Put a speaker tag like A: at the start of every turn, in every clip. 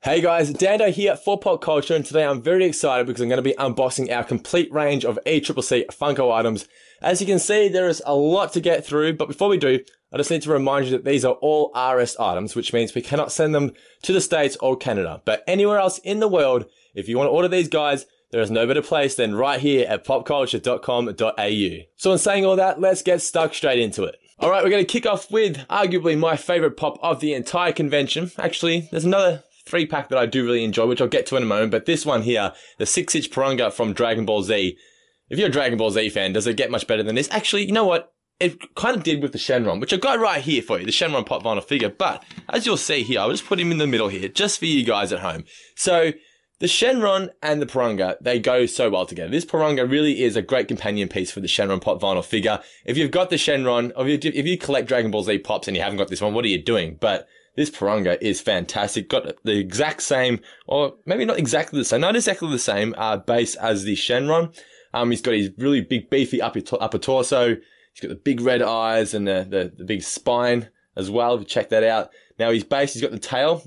A: Hey guys, Dando here for Popcultcha, and today I'm very excited because I'm going to be unboxing our complete range of ECCC Funko items. As you can see, there is a lot to get through, but before we do, I just need to remind you that these are all RS items, which means we cannot send them to the States or Canada. But anywhere else in the world, if you want to order these guys, there is no better place than right here at popcultcha.com.au. So in saying all that, let's get stuck straight into it. Alright, we're going to kick off with arguably my favorite pop of the entire convention. Actually, there's another 3-pack that I do really enjoy, which I'll get to in a moment, but this one here, the 6-inch Pronger from Dragon Ball Z. If you're a Dragon Ball Z fan, does it get much better than this? Actually, you know what? It kind of did with the Shenron, which I've got right here for you, the Shenron pop vinyl figure, but as you'll see here, I'll just put him in the middle here, just for you guys at home. So, the Shenron and the Pronger, they go so well together. This Pronger really is a great companion piece for the Shenron pop vinyl figure. If you've got the Shenron, or if you collect Dragon Ball Z pops and you haven't got this one, what are you doing? But this Pronger is fantastic. Got the exact same, or maybe not exactly the same, not exactly the same base as the Shenron. He's got his really big, beefy upper torso. He's got the big red eyes and the big spine as well. If you check that out. Now his base, he's got the tail.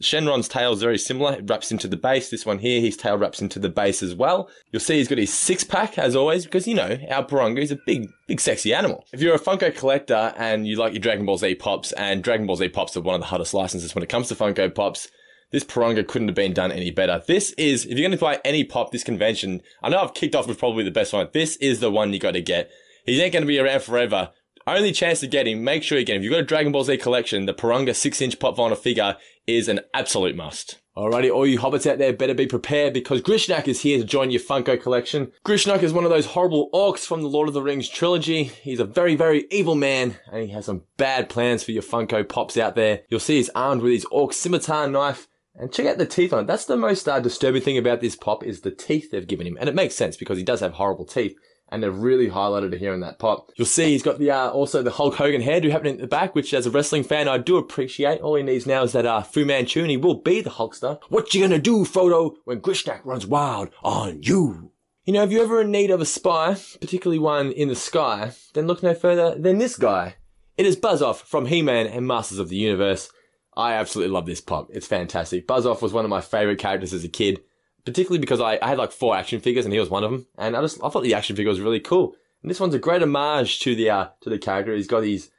A: Shenron's tail is very similar. It wraps into the base. This one here, his tail wraps into the base as well. You'll see he's got his 6-pack as always, because you know, our Pronger is a big sexy animal. If you're a Funko collector and you like your Dragon Ball Z pops, and Dragon Ball Z pops are one of the hardest licenses when it comes to Funko pops, this Pronger couldn't have been done any better. This is, if you're going to buy any pop this convention, I know I've kicked off with probably the best one. This is the one you got to get. He ain't going to be around forever. Only chance to get him, make sure you get him. If you've got a Dragon Ball Z collection, the Pronger 6-inch pop vinyl figure is an absolute must. Alrighty, all you hobbits out there better be prepared because Grishnak is here to join your Funko collection. Grishnak is one of those horrible orcs from the Lord of the Rings trilogy. He's a very, very evil man, and he has some bad plans for your Funko pops out there. You'll see he's armed with his orc scimitar knife. And check out the teeth on it. That's the most disturbing thing about this pop is the teeth they've given him. And it makes sense because he does have horrible teeth. And they've really highlighted it here in that pop. You'll see he's got the also the Hulk Hogan hairdo happening at the back, which as a wrestling fan I do appreciate. All he needs now is that Fu Manchu, and he will be the Hulkster. What you gonna do, Frodo, when Grishnak runs wild on you? You know, if you're ever in need of a spy, particularly one in the sky, then look no further than this guy. It is Buzz-Off from He-Man and Masters of the Universe. I absolutely love this pop. It's fantastic. Buzz-Off was one of my favorite characters as a kid. Particularly because I had like 4 action figures and he was one of them. And I thought the action figure was really cool. And this one's a great homage to the character. He's got his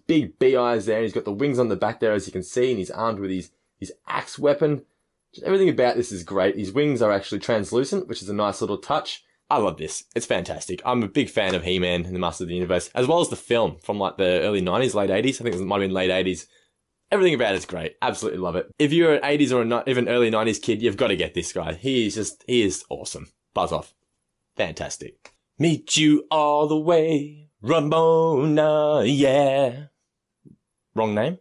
A: big bee eyes there. And he's got the wings on the back there as you can see. And he's armed with his axe weapon. Just everything about this is great. His wings are actually translucent, which is a nice little touch. I love this. It's fantastic. I'm a big fan of He-Man and the Master of the Universe. As well as the film from like the early 90s, late 80s. I think it might have been late 80s. Everything about it's great. Absolutely love it. If you're an 80s or even early 90s kid, you've got to get this guy. He is awesome. Buzz-Off. Fantastic. Meet you all the way, Ramona, yeah. Wrong name?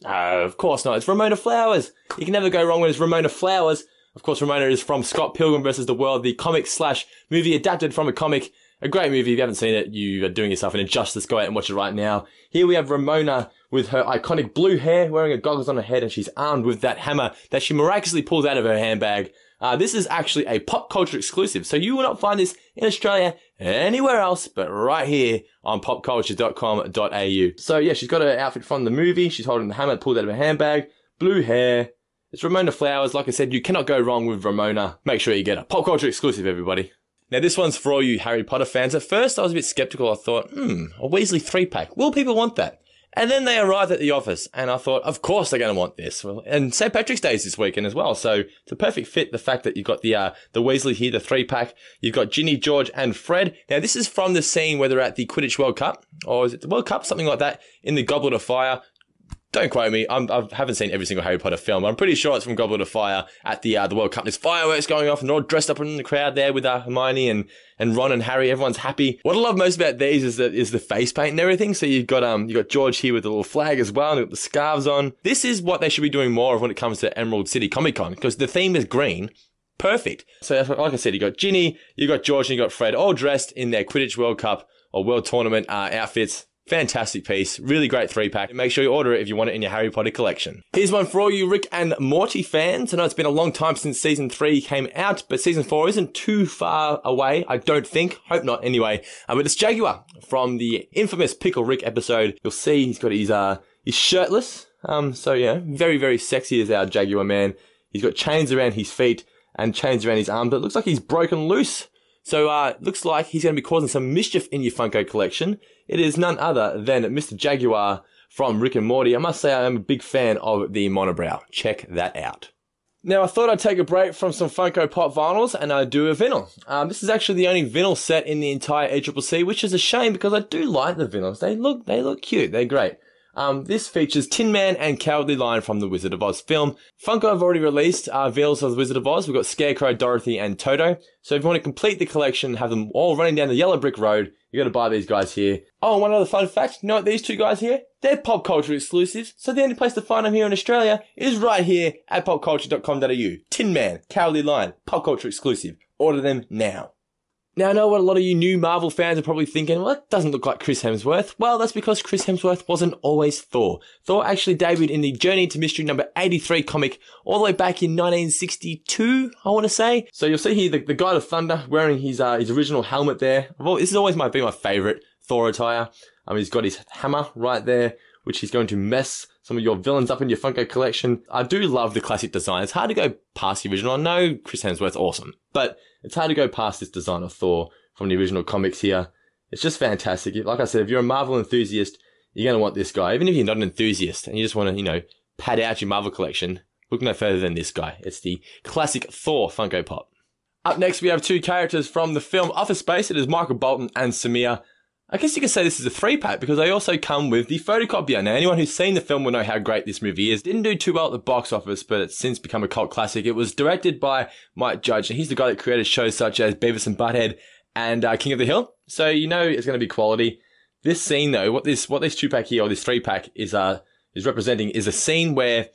A: Of course not. It's Ramona Flowers. You can never go wrong when it's Ramona Flowers. Of course, Ramona is from Scott Pilgrim vs. the World, the comic/movie adapted from a comic. A great movie. If you haven't seen it, you are doing yourself an injustice. Go out and watch it right now. Here we have Ramona with her iconic blue hair, wearing her goggles on her head, and she's armed with that hammer that she miraculously pulls out of her handbag. This is actually a Popcultcha exclusive, so you will not find this in Australia anywhere else but right here on popcultcha.com.au. So yeah, she's got her outfit from the movie. She's holding the hammer pulled out of her handbag. Blue hair. It's Ramona Flowers. Like I said, you cannot go wrong with Ramona. Make sure you get a Popcultcha exclusive, everybody. Now this one's for all you Harry Potter fans. At first I was a bit skeptical. I thought, a Weasley 3-pack. Will people want that? And then they arrived at the office and I thought, of course they're going to want this. Well, and St. Patrick's Day is this weekend as well. So it's a perfect fit. The fact that you've got the Weasley here, the 3-pack. You've got Ginny, George and Fred. Now this is from the scene where they're at the Quidditch World Cup, or is it the World Cup? Something like that, in the Goblet of Fire. Don't quote me. I haven't seen every single Harry Potter film. I'm pretty sure it's from Goblet of Fire at the World Cup. There's fireworks going off and they're all dressed up in the crowd there with Hermione and Ron and Harry. Everyone's happy. What I love most about these is the face paint and everything. So you've got George here with the little flag as well, and you've got the scarves on. This is what they should be doing more of when it comes to Emerald City Comic Con, because the theme is green. Perfect. So like I said, you got Ginny, you got George, and you got Fred, all dressed in their Quidditch World Cup or World Tournament outfits. Fantastic piece. Really great 3-pack. Make sure you order it if you want it in your Harry Potter collection. Here's one for all you Rick and Morty fans. I know it's been a long time since season 3 came out, but season 4 isn't too far away, I don't think. Hope not anyway. But it's Jaguar from the infamous Pickle Rick episode. You'll see he's got he's shirtless. So yeah, very, very sexy is our Jaguar man. He's got chains around his feet and chains around his arms, but it looks like he's broken loose. So it looks like he's going to be causing some mischief in your Funko collection. It is none other than Mr. Jaguar from Rick and Morty. I must say I am a big fan of the monobrow. Check that out. Now, I thought I'd take a break from some Funko Pop vinyls and I'd do a vinyl. This is actually the only vinyl set in the entire ECCC, which is a shame because I do like the vinyls. They look cute. They're great. This features Tin Man and Cowardly Lion from the Wizard of Oz film. Funko have already released vinyls of the Wizard of Oz. We've got Scarecrow, Dorothy, and Toto. So if you want to complete the collection, have them all running down the yellow brick road, you got to buy these guys here. Oh, and one other fun fact, you know what, these two guys here? They're Popcultcha exclusives, so the only place to find them here in Australia is right here at popcultcha.com.au. Tin Man, Cowardly Lion, Popcultcha exclusive. Order them now. Now, I know what a lot of you new Marvel fans are probably thinking, well, that doesn't look like Chris Hemsworth. Well, that's because Chris Hemsworth wasn't always Thor. Thor actually debuted in the Journey into Mystery number 83 comic all the way back in 1962, I want to say. So you'll see here the God of Thunder wearing his original helmet there. This has always been my favourite Thor attire. He's got his hammer right there, which he's going to mess some of your villains up in your Funko collection. I do love the classic design. It's hard to go past the original. I know Chris Hemsworth's awesome, but it's hard to go past this design of Thor from the original comics here. It's just fantastic. Like I said, if you're a Marvel enthusiast, you're going to want this guy. Even if you're not an enthusiast and you just want to, pad out your Marvel collection, look no further than this guy. It's the classic Thor Funko Pop. Up next, we have two characters from the film Office Space. It is Michael Bolton and Samir. I guess you could say this is a 3-pack because they also come with the photocopier. Now, anyone who's seen the film will know how great this movie is. Didn't do too well at the box office, but it's since become a cult classic. It was directed by Mike Judge, and he's the guy that created shows such as Beavis and Butthead and King of the Hill. So you know it's going to be quality. This scene, though, what this 2-pack here, or this 3-pack is representing is a scene where,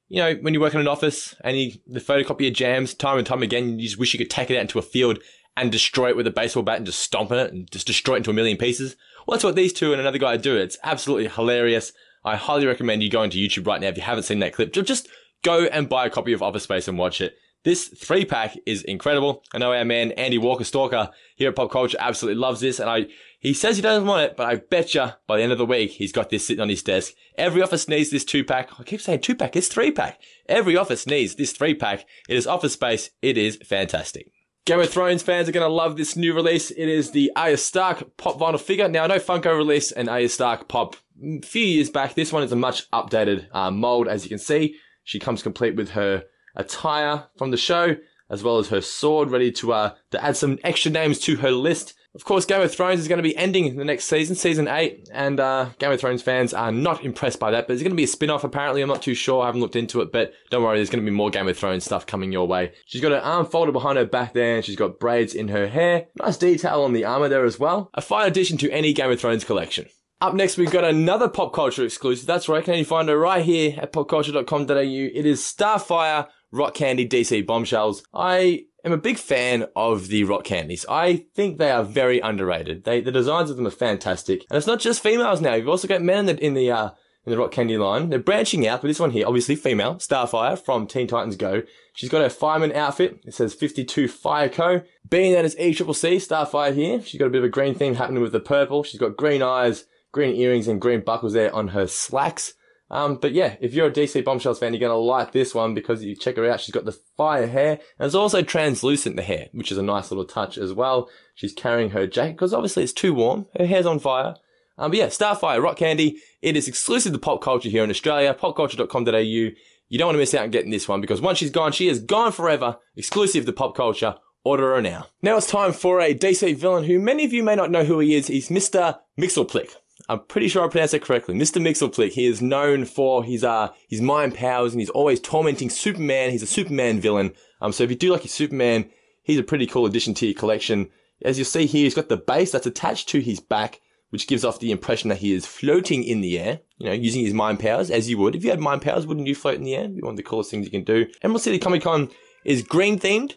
A: when you work in an office and the photocopier jams time and time again, you just wish you could take it out into a field and destroy it with a baseball bat and just stomp on it and just destroy it into a million pieces. Well, that's what these two and another guy do. It's absolutely hilarious. I highly recommend you going to YouTube right now if you haven't seen that clip. Just go and buy a copy of Office Space and watch it. This 3-pack is incredible. I know our man Andy Walker Stalker here at Popcultcha absolutely loves this, and he says he doesn't want it, but I betcha by the end of the week he's got this sitting on his desk. Every office needs this 2-pack. I keep saying 2-pack, it's 3-pack. Every office needs this 3-pack. It is Office Space. It is fantastic. Game of Thrones fans are going to love this new release. It is the Arya Stark Pop vinyl figure. Now, I know Funko released an Arya Stark Pop a few years back. This one is a much updated mold, as you can see. She comes complete with her attire from the show, as well as her sword, ready to add some extra names to her list. Of course, Game of Thrones is going to be ending in the next season, season 8, and Game of Thrones fans are not impressed by that, but there's going to be a spin-off apparently. I'm not too sure, I haven't looked into it, but don't worry, there's going to be more Game of Thrones stuff coming your way. She's got her arm folded behind her back there, and she's got braids in her hair. Nice detail on the armor there as well. A fine addition to any Game of Thrones collection. Up next, we've got another Popcultcha exclusive. That's right, you can only find her right here at popcultcha.com.au. It is Starfire Rock Candy DC Bombshells. I am a big fan of the rock candies. I think they are very underrated. The designs of them are fantastic. And it's not just females now. You've also got men in the rock candy line. They're branching out, but this one here, obviously female, Starfire from Teen Titans Go. She's got her fireman outfit. It says 52 Fire Co. Being that it's ECCC, Starfire here. She's got a bit of a green theme happening with the purple. She's got green eyes, green earrings, and green buckles there on her slacks. But yeah, if you're a DC Bombshells fan, you're going to like this one because you check her out. She's got the fire hair, and it's also translucent, the hair, which is a nice little touch as well. She's carrying her jacket because obviously it's too warm. Her hair's on fire. But yeah, Starfire Rock Candy. It is exclusive to Popcultcha here in Australia, popcultcha.com.au. You don't want to miss out on getting this one because once she's gone, she is gone forever. Exclusive to Popcultcha. Order her now. Now it's time for a DC villain who many of you may not know who he is. He's Mr. Mxyzptlk. I'm pretty sure I pronounced that correctly. Mr. Mxyzptlk. He is known for his mind powers, and he's always tormenting Superman. He's a Superman villain. So if you do like your Superman, he's a pretty cool addition to your collection. As you'll see here, he's got the base that's attached to his back, which gives off the impression that he is floating in the air, using his mind powers, as you would. If you had mind powers, wouldn't you float in the air? It'd be one of the coolest things you can do. Emerald City Comic Con is green themed.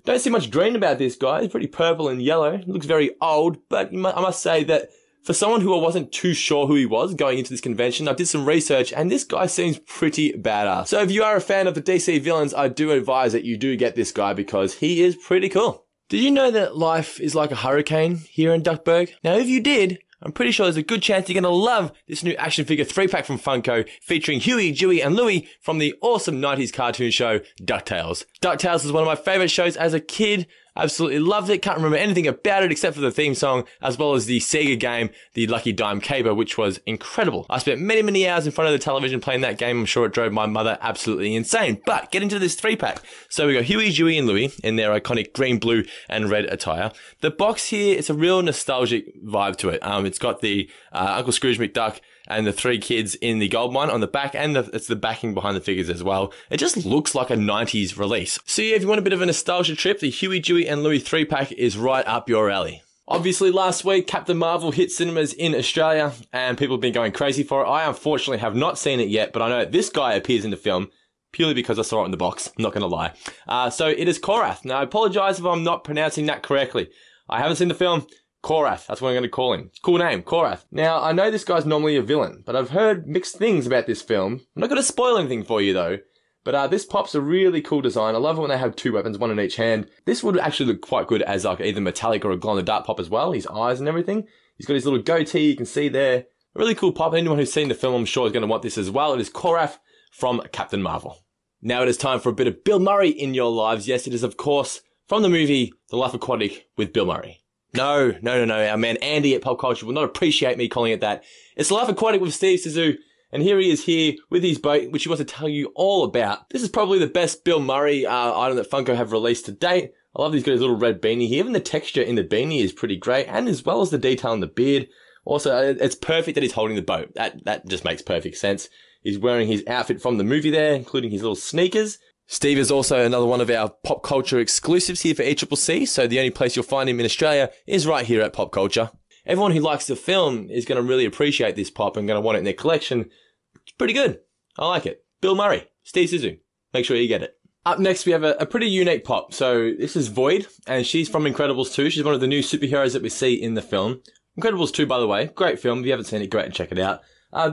A: Don't see much green about this guy. He's pretty purple and yellow. Looks very old, but I must say that for someone who I wasn't too sure who he was going into this convention, I did some research and this guy seems pretty badass. So if you are a fan of the DC villains, I do advise that you do get this guy because he is pretty cool. Did you know that life is like a hurricane here in Duckburg? Now, if you did, I'm pretty sure there's a good chance you're going to love this new action figure 3-pack from Funko featuring Huey, Dewey and Louie from the awesome 90s cartoon show DuckTales. DuckTales was one of my favourite shows as a kid. Absolutely loved it. Can't remember anything about it except for the theme song, as well as the Sega game, the Lucky Dime Caper, which was incredible. I spent many, many hours in front of the television playing that game. I'm sure it drove my mother absolutely insane. But get into this 3-pack. So we got Huey, Dewey and Louie in their iconic green, blue and red attire. The box here, it's a real nostalgic vibe to it. It's got the Uncle Scrooge McDuck and the 3 kids in the gold mine on the back, and it's the backing behind the figures as well. It just looks like a 90s release. So yeah, if you want a bit of a nostalgia trip, the Huey, Dewey and Louie 3-pack is right up your alley. Obviously, last week, Captain Marvel hit cinemas in Australia, and people have been going crazy for it. I unfortunately have not seen it yet, but I know this guy appears in the film, purely because I saw it in the box, I'm not going to lie. So it is Korath. Now, I apologise if I'm not pronouncing that correctly. I haven't seen the film. Korath, that's what I'm going to call him. Cool name, Korath. Now, I know this guy's normally a villain, but I've heard mixed things about this film. I'm not going to spoil anything for you, though. But this pop's a really cool design. I love it when they have 2 weapons, one in each hand. This would actually look quite good as like either metallic or a glow-in-the-dark pop as well. His eyes and everything. He's got his little goatee, you can see there. A really cool pop. Anyone who's seen the film, I'm sure, is going to want this as well. It is Korath from Captain Marvel. Now it is time for a bit of Bill Murray in your lives. Yes, it is, of course, from the movie The Life Aquatic with Bill Murray. No. Our man Andy at Popcultcha will not appreciate me calling it that. It's The Life Aquatic with Steve Zissou, and here he is here with his boat, which he wants to tell you all about. This is probably the best Bill Murray item that Funko have released to date. I love that he's got his little red beanie here. Even the texture in the beanie is pretty great, and as well as the detail in the beard. Also, it's perfect that he's holding the boat. That just makes perfect sense. He's wearing his outfit from the movie there, including his little sneakers. Steve is also another one of our Popcultcha exclusives here for ECCC, so the only place you'll find him in Australia is right here at Popcultcha. Everyone who likes the film is going to really appreciate this pop and going to want it in their collection. It's pretty good. I like it. Bill Murray, Steve Zissou. Make sure you get it. Up next, we have a pretty unique pop. So this is Void, and she's from Incredibles 2. She's one of the new superheroes that we see in the film. Incredibles 2, by the way, great film. If you haven't seen it, go out and check it out.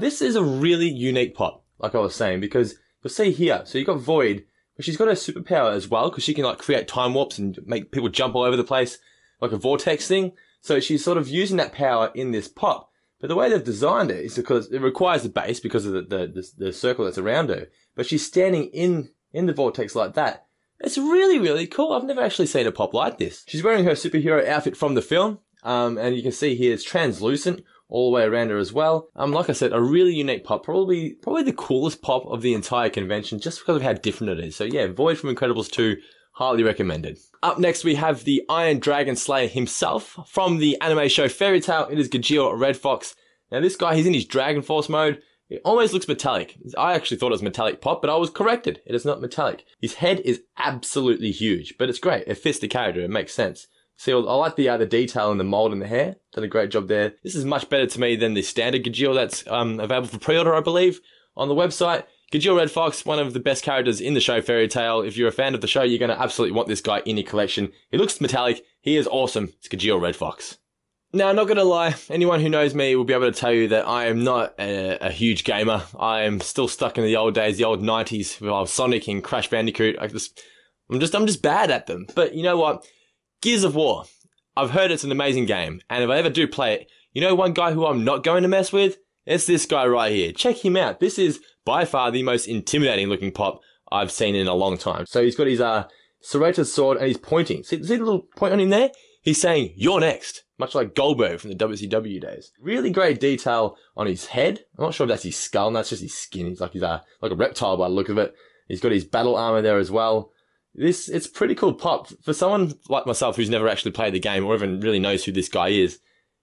A: This is a really unique pop, like I was saying, because you'll see here. So you've got Void. But she's got her superpower as well, because she can like create time warps and make people jump all over the place, like a vortex thing. So she's sort of using that power in this pop. But the way they've designed it is because it requires the base because of the circle that's around her. But she's standing in the vortex like that. It's really, really cool. I've never actually seen a pop like this. She's wearing her superhero outfit from the film. And you can see here it's translucent all the way around her as well. Like I said, a really unique pop, probably the coolest pop of the entire convention, just because of how different it is. So yeah, Void from Incredibles 2, highly recommended. Up next, we have the Iron Dragon Slayer himself from the anime show Fairy Tail. It is Geo Red Fox. Now this guy, he's in his Dragon Force mode. It almost looks metallic. I actually thought it was metallic pop, but I was corrected. It is not metallic. His head is absolutely huge, but it's great. It fits the character. It makes sense. See, I like the detail in the mold in the hair. Done a great job there. This is much better to me than the standard Gojira that's available for pre-order, I believe, on the website. Geo Red Fox, one of the best characters in the show Fairy Tail. If you're a fan of the show, you're going to absolutely want this guy in your collection. He looks metallic. He is awesome. It's Geo Red Fox. Now, I'm not going to lie. Anyone who knows me will be able to tell you that I am not a huge gamer. I am still stuck in the old days, the old 90s, with Sonic and Crash Bandicoot. I'm just bad at them. But you know what? Gears of War. I've heard it's an amazing game, and if I ever do play it, you know one guy who I'm not going to mess with? It's this guy right here. Check him out. This is by far the most intimidating looking pop I've seen in a long time. So he's got his serrated sword and he's pointing. See the little point on him there? He's saying, "You're next," much like Goldberg from the WCW days. Really great detail on his head. I'm not sure if that's his skull, and that's just his skin. He's like a reptile by the look of it. He's got his battle armor there as well. It's pretty cool pop. For someone like myself who's never actually played the game or even really knows who this guy is,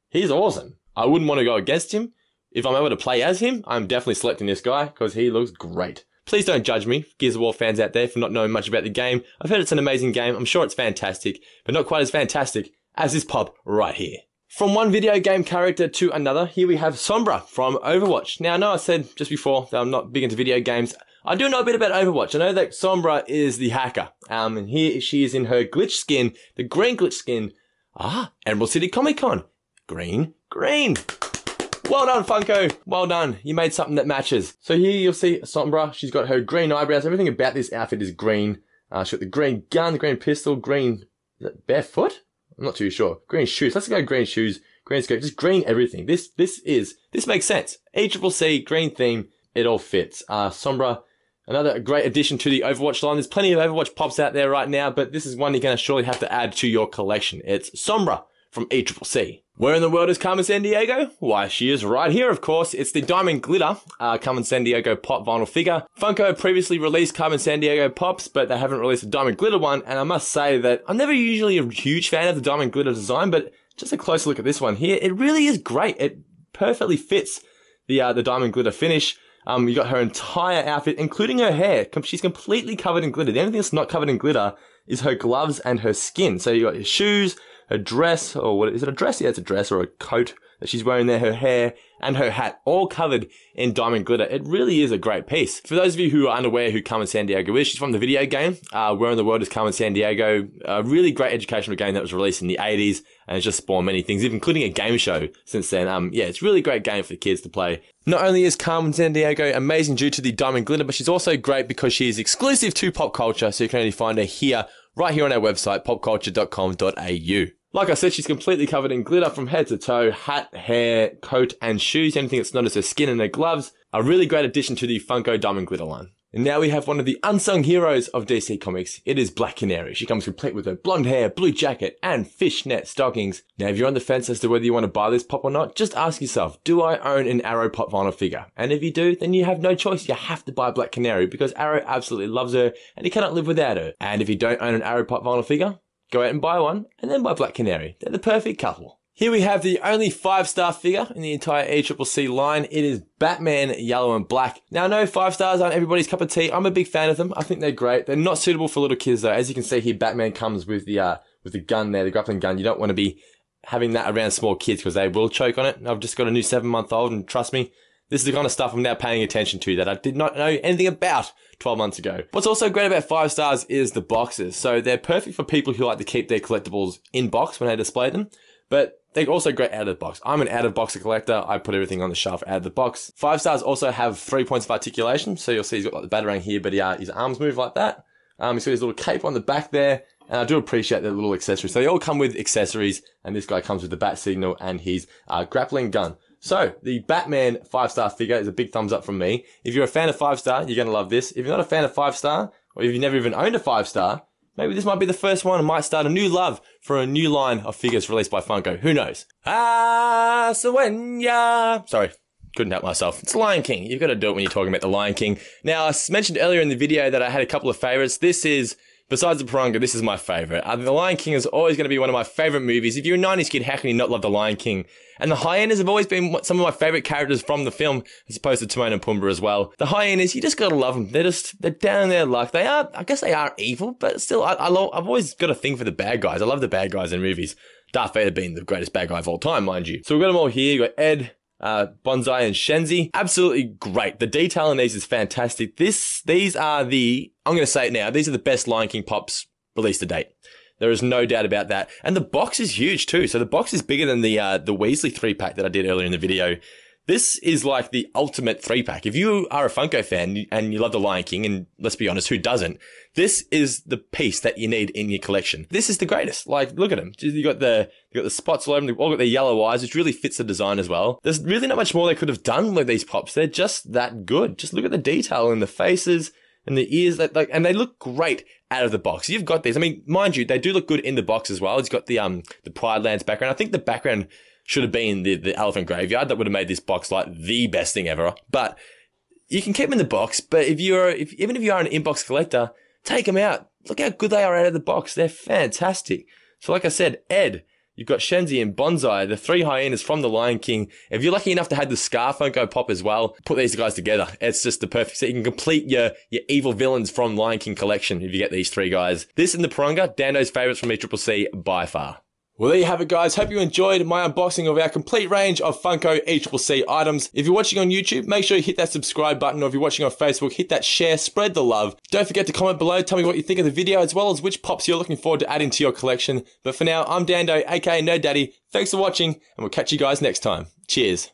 A: he's awesome. I wouldn't want to go against him. If I'm able to play as him, I'm definitely selecting this guy because he looks great. Please don't judge me, Gears of War fans out there, for not knowing much about the game. I've heard it's an amazing game. I'm sure it's fantastic, but not quite as fantastic as this pop right here. From one video game character to another, here we have Sombra from Overwatch. Now, I know I said just before that I'm not big into video games. I do know a bit about Overwatch. I know that Sombra is the hacker. And here she is in her glitch skin, the green glitch skin. Emerald City Comic Con. Green. Well done, Funko. Well done. You made something that matches. So here you'll see Sombra. She's got her green eyebrows. Everything about this outfit is green. She's got the green gun, the green pistol, green... Is that barefoot? I'm not too sure. Green shoes. Let's go green shoes, green skirt, just green everything. This makes sense. ECCC, green theme, it all fits. Sombra, another great addition to the Overwatch line. There's plenty of Overwatch pops out there right now, but this is one you're going to surely have to add to your collection. It's Sombra from ECCC. Where in the world is Carmen Sandiego? Why, she is right here, of course. It's the Diamond Glitter Carmen Sandiego pop vinyl figure. Funko previously released Carmen Sandiego pops, but they haven't released a Diamond Glitter one, and I must say that I'm never usually a huge fan of the Diamond Glitter design, but just a closer look at this one here, it really is great. It perfectly fits the Diamond Glitter finish. You got her entire outfit, including her hair. She's completely covered in glitter. The only thing that's not covered in glitter is her gloves and her skin. So you got your shoes, her dress, or what is it, a dress? Yeah, it's a dress or a coat that she's wearing there, her hair and her hat, all covered in diamond glitter. It really is a great piece. For those of you who are unaware who Carmen Sandiego is, she's from the video game, Where in the World is Carmen Sandiego? A really great educational game that was released in the 80s, and it's just spawned many things, including a game show since then. Yeah, it's a really great game for the kids to play. Not only is Carmen Sandiego amazing due to the diamond glitter, but she's also great because she is exclusive to Popcultcha, so you can only find her here, right here on our website, popcultcha.com.au. Like I said, she's completely covered in glitter from head to toe, hat, hair, coat, and shoes. Anything that's not as her skin and her gloves. A really great addition to the Funko Diamond Glitter line. And now we have one of the unsung heroes of DC Comics. It is Black Canary. She comes complete with her blonde hair, blue jacket, and fishnet stockings. Now, if you're on the fence as to whether you want to buy this pop or not, just ask yourself, do I own an Arrow pop vinyl figure? And if you do, then you have no choice. You have to buy Black Canary because Arrow absolutely loves her and you cannot live without her. And if you don't own an Arrow pop vinyl figure, go out and buy one, and then buy Black Canary. They're the perfect couple. Here we have the only 5-star figure in the entire ECCC line. It is Batman Yellow and Black. Now, no, 5 stars aren't everybody's cup of tea. I'm a big fan of them. I think they're great. They're not suitable for little kids, though. As you can see here, Batman comes with the gun there, the grappling gun. You don't want to be having that around small kids because they will choke on it. I've just got a new 7-month-old, and trust me, this is the kind of stuff I'm now paying attention to that I did not know anything about 12 months ago. What's also great about 5 stars is the boxes. So they're perfect for people who like to keep their collectibles in box when they display them, but they're also great out of the box. I'm an out of boxer collector. I put everything on the shelf out of the box. 5 stars also have 3 points of articulation. So you'll see he's got like the batarang here, but his arms move like that. He's got his little cape on the back there. And I do appreciate the little accessories. So they all come with accessories, and this guy comes with the bat signal and his grappling gun. So, the Batman 5-star figure is a big thumbs up from me. If you're a fan of 5-star, you're going to love this. If you're not a fan of 5-star, or if you've never even owned a 5-star, maybe this might be the first one and might start a new love for a new line of figures released by Funko. Who knows? Sorry, couldn't help myself. It's Lion King. You've got to do it when you're talking about the Lion King. Now, I mentioned earlier in the video that I had a couple of favorites. This is... Besides the Pronger, this is my favorite. The Lion King is always going to be one of my favorite movies. If you're a 90s kid, how can you not love The Lion King? And the hyenas have always been some of my favorite characters from the film, as opposed to Timon and Pumbaa as well. The hyenas, you just gotta love them. They're down in their luck. They are, I guess they are evil, but still, I've always got a thing for the bad guys. I love the bad guys in movies. Darth Vader being the greatest bad guy of all time, mind you. So we've got them all here. You got Ed, Bonsai and Shenzi. Absolutely great. The detail in these is fantastic. These are I'm going to say it now, these are the best Lion King pops released to date. There is no doubt about that. And the box is huge too. So the box is bigger than the Weasley 3-pack that I did earlier in the video. This is like the ultimate 3-pack. If you are a Funko fan and you love the Lion King, and let's be honest, who doesn't? This is the piece that you need in your collection. This is the greatest. Like, look at them. You got the spots all over them. They've all got their yellow eyes, which really fits the design as well. There's really not much more they could have done with these pops. They're just that good. Just look at the detail in the faces and the ears, and they look great out of the box. You've got these. I mean, mind you, they do look good in the box as well. It's got the Pride Lands background. I think the background should have been the elephant graveyard. That would have made this box like the best thing ever. But you can keep them in the box. But even if you are an inbox collector, take them out. Look how good they are out of the box. They're fantastic. So like I said, Ed, you've got Shenzi and Bonsai, the 3 hyenas from The Lion King. If you're lucky enough to have the Scar Funko Pop as well, put these guys together. It's just the perfect set. You can complete your evil villains from Lion King collection if you get these 3 guys. This and the Pronger, Dando's favorites from ECCC by far. Well, there you have it, guys. Hope you enjoyed my unboxing of our complete range of Funko ECCC items. If you're watching on YouTube, make sure you hit that subscribe button, or if you're watching on Facebook, hit that share, spread the love. Don't forget to comment below, tell me what you think of the video, as well as which pops you're looking forward to adding to your collection. But for now, I'm Dando, aka No Daddy. Thanks for watching, and we'll catch you guys next time. Cheers.